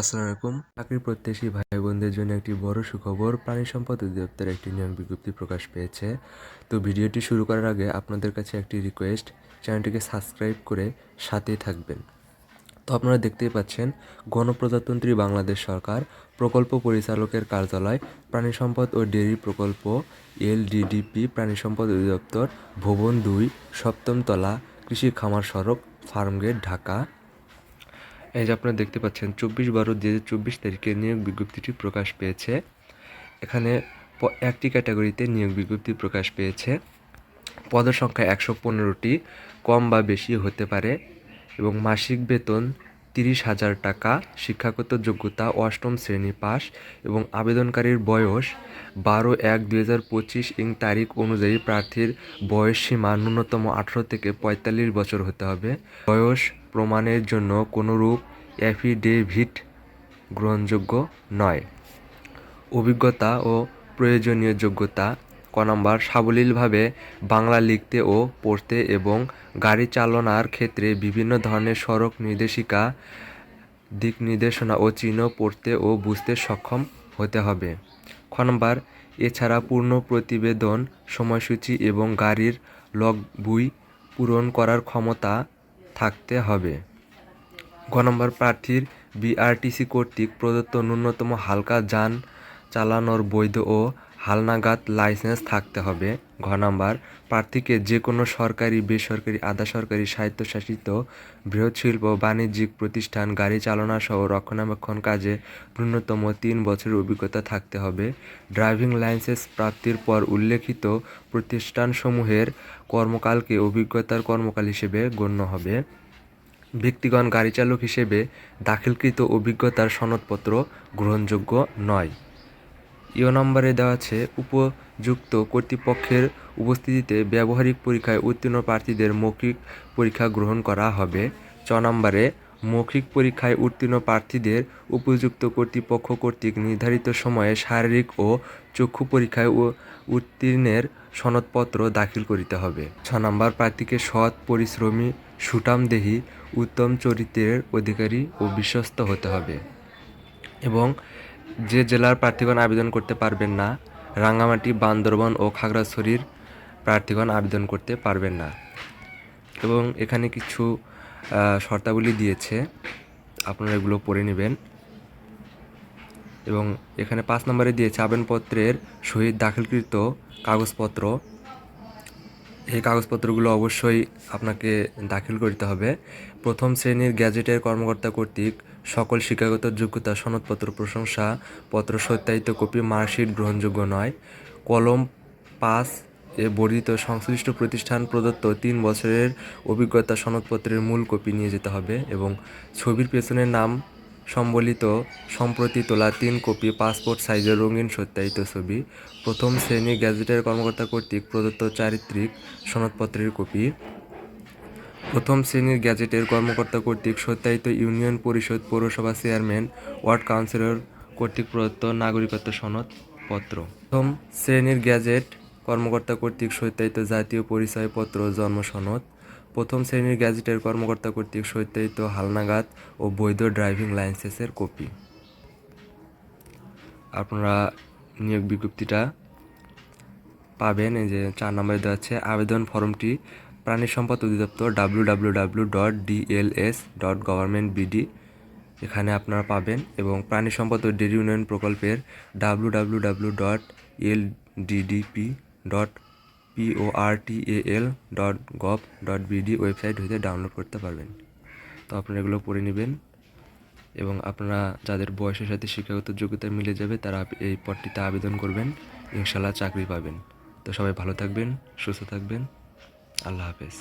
আসসালামু আলাইকুম। চাকরি প্রত্যাশী ভাই বোনদের জন্য একটি বড় সুখবর, প্রাণী সম্পদ অধিদপ্তর একটি নিয়োগ বিজ্ঞপ্তি প্রকাশ পেয়েছে। তো ভিডিওটি শুরু করার আগে আপনাদের কাছে একটি রিকোয়েস্ট, চ্যানেলটিকে সাবস্ক্রাইব করে সাথেই থাকবেন। তো আপনারা দেখতেই পাচ্ছেন, গণপ্রজাতন্ত্রী বাংলাদেশ সরকার প্রকল্প পরিচালকের কার্যালয়, প্রাণী সম্পদ ও ডেয়ারি প্রকল্প, LDDP, প্রাণী সম্পদ অধিদপ্তর, ভবন 2, 7ম তলা, কৃষি খামার সড়ক, ফার্মগেট, ঢাকা। এই যে আপনারা দেখতে পাচ্ছেন, 24/12/2024 তারিখে নিয়োগ বিজ্ঞপ্তিটি প্রকাশ পেয়েছে। এখানে একটি ক্যাটাগরিতে নিয়োগ বিজ্ঞপ্তি প্রকাশ পেয়েছে। পদের সংখ্যা 115টি, কম বা বেশি হতে পারে, এবং মাসিক বেতন 30,000 টাকা। শিক্ষাগত যোগ্যতা 8ম শ্রেণী পাস, এবং আবেদনকারীর বয়স 12/1/2025 তারিখ অনুযায়ী প্রার্থীর বয়স সীমা ন্যূনতম 18 থেকে 45 বছর হতে হবে। বয়স প্রমাণের জন্য কোনোরূপ অ্যাফিডেভিট গ্রহণযোগ্য নয়। অভিজ্ঞতা ও প্রয়োজনীয় যোগ্যতা: ক নম্বর, সাবলীলভাবে বাংলা লিখতে ও পড়তে এবং গাড়ি চালনার ক্ষেত্রে বিভিন্ন ধরনের সড়ক নির্দেশিকা, দিক নির্দেশনা ও চিহ্ন পড়তে ও বুঝতে সক্ষম হতে হবে। খ নম্বর, এছাড়া পূর্ণ প্রতিবেদন, সময়সূচি এবং গাড়ির লগবই পূরণ করার ক্ষমতা থাকতে হবে। গ নম্বর, প্রার্থীর বিআরটিসি কর্তৃক প্রদত্ত ন্যূনতম হালকা যান চালানোর বৈধ ও হালনাগাদ লাইসেন্স থাকতে হবে। ঘ নম্বর, প্রার্থীকে যে কোনো সরকারি, বেসরকারি, আধা সরকারি, স্বায়ত্তশাসিত বৃহৎ শিল্প বাণিজ্যিক প্রতিষ্ঠান গাড়ি চালনা সহ রক্ষণাবেক্ষণ কাজে ন্যূনতম 3 বছরের অভিজ্ঞতা থাকতে হবে। ড্রাইভিং লাইসেন্স প্রাপ্তির পর উল্লেখিত প্রতিষ্ঠানসমূহের কর্মকালকে অভিজ্ঞতার কর্মকাল হিসেবে গণ্য হবে। ব্যক্তিগণ গাড়ি চালক হিসেবে দাখিলকৃত অভিজ্ঞতার সনদপত্র গ্রহণযোগ্য নয়। নম্বরে দেওয়া আছে, উপযুক্ত কর্তৃপক্ষের উপস্থিতিতে ব্যবহারিক পরীক্ষায় উত্তীর্ণ প্রার্থীদের মৌখিক পরীক্ষা গ্রহণ করা হবে। নম্বরে, মৌখিক পরীক্ষায় উত্তীর্ণ প্রার্থীদের উপযুক্ত কর্তৃপক্ষ কর্তৃক নির্ধারিত সময়ে শারীরিক ও চক্ষু পরীক্ষায় উত্তীর্ণের সনদপত্র দাখিল করিতে হবে। নম্বর, প্রার্থীকে সৎ, পরিশ্রমী, সুঠামদেহী, উত্তম চরিত্রের অধিকারী ও বিশ্বস্ত হতে হবে। এবং যে জেলার প্রার্থীগণ আবেদন করতে পারবেন না, রাঙ্গামাটি, বান্দরবান ও খাগড়াছড়ির প্রার্থীগণ আবেদন করতে পারবেন না। এবং এখানে কিছু শর্তাবলী দিয়েছে, আপনারা এগুলো পড়ে নেবেন। এবং এখানে 5 নম্বরে দিয়েছে আবেদনপত্রের সহিত দাখিলকৃত কাগজপত্র। এই কাগজপত্রগুলো অবশ্যই আপনাকে দাখিল করতে হবে। প্রথম শ্রেণীর গ্যাজেটের কর্মকর্তা কর্তৃক সকল শিক্ষাগত যোগ্যতা, সনদপত্র, প্রশংসাপত্র, সত্যায়িত কপি, মার্কশিট গ্রহণযোগ্য নয়। কলম 5 এ বর্ধিত সংশ্লিষ্ট প্রতিষ্ঠান প্রদত্ত 3 বছরের অভিজ্ঞতা সনদপত্রের মূল কপি নিয়ে যেতে হবে। এবং ছবির পেছনের নাম সম্বলিত সম্প্রতি তোলা 3 কপি পাসপোর্ট সাইজের রঙিন সত্যায়িত ছবি। প্রথম শ্রেণীর গ্যাজেটের কর্মকর্তা কর্তৃক প্রদত্ত চারিত্রিক সনদপত্রের কপি। প্রথম শ্রেণীর গ্যাজেটের কর্মকর্তা কর্তৃক সত্যায়িত ইউনিয়ন পরিষদ, পৌরসভা চেয়ারম্যান, ওয়ার্ড কাউন্সিলর কর্তৃক প্রদত্ত নাগরিকত্ব সনদপত্র। প্রথম শ্রেণীর গ্যাজেট কর্মকর্তা কর্তৃক সত্যায়িত জাতীয় পরিচয়পত্র, জন্ম সনদ। প্রথম শ্রেণীর গ্যাজেটের কর্মকর্তা কর্তৃক সত্যায়িত হালনাগাদ ও বৈধ ড্রাইভিং লাইসেন্সের কপি। আপনারা নিয়োগ বিজ্ঞপ্তিটা পাবেন। এই যে 4 নম্বরে দেওয়া আছে, আবেদন ফর্মটি প্রাণী সম্পদ অধিদপ্তর www.dls.gov.bd এখানে আপনারা পাবেন। এবং প্রাণী সম্পদ ও ডেয়ারি উন্নয়ন প্রকল্পের www.lddp.portal.gov.bd ওয়েবসাইট হতে ডাউনলোড করতে পারবেন। তো আপনারা এগুলো পড়ে নেবেন। এবং আপনারা যাদের বয়সের সাথে শিক্ষাগত যোগ্যতা মিলে যাবে তারা এই পদটিতে আবেদন করবেন, ইনশাল্লাহ চাকরি পাবেন। তো সবাই ভালো থাকবেন, সুস্থ থাকবেন। আল্লাহ হাফেজ।